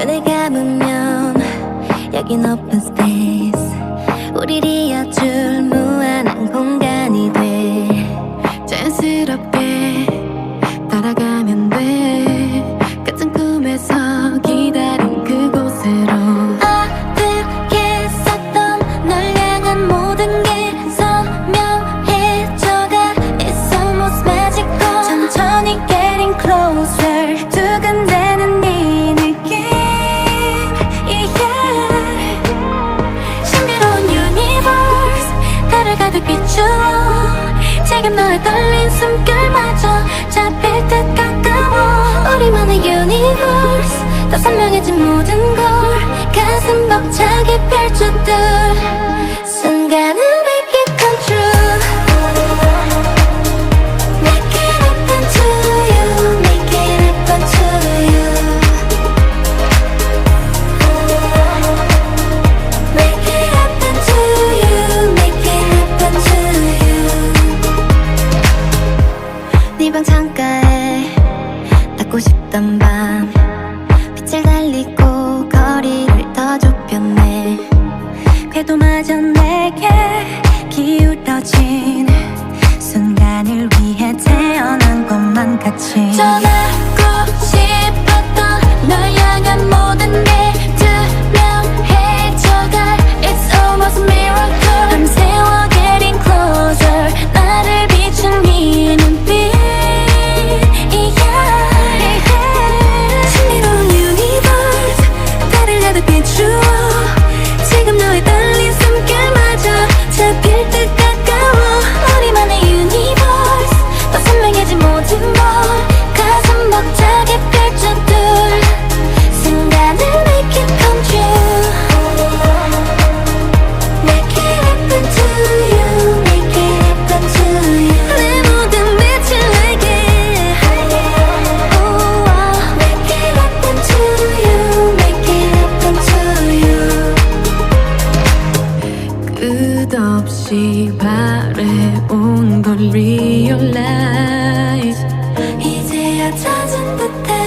눈을 감으면 여긴 open space. 우릴 이어줄 무한한 공간이 돼. 자연스럽게 따라가면 돼. 같은 꿈에서 기다린 그곳으로. 아득했었던 널 향한 모든 게 선명해져가. It's almost magical. 천천히 getting closer. 두근대는 네 느낌, yeah. 신비로운 universe, 달을 가득 비추어. 지금 너의 떨린 숨결마저 잡힐 듯 가까워. 우리만의 universe, 더 선명해진 모든 걸 가슴 벅차게 펼쳐둘 순간을 make it come true. Make it happen to you. Make it happen to you. Make it happen to you. Make it happen to you. 네 방 창가에 닿고 싶던 밤, 빛을 달리고 거리를 더 좁혔네. 궤도마저 내게 기울어진 순간을 위해 태어난 것만 같이. 전하고 싶었던 널 향한 모든 게 투명해져가. It's almost a miracle. 밤새워 getting closer. 나를 비춘 네 눈빛, yeah. 신비로운 universe, 달을 가득 비추어. 지금 너의 떨린 숨결마저 잡힐 듯 가까워. 우리만의 universe, 더 선명해진 모든 걸 가슴 벅차게 펼쳐둘 순간을 make it come true. Make it happen to you. Make it happen to you. 내 모든 빛을 내게. Make it happen to you. Make it happen to you. 끝없이 바래온 걸 realize. 이제야 찾은 듯해.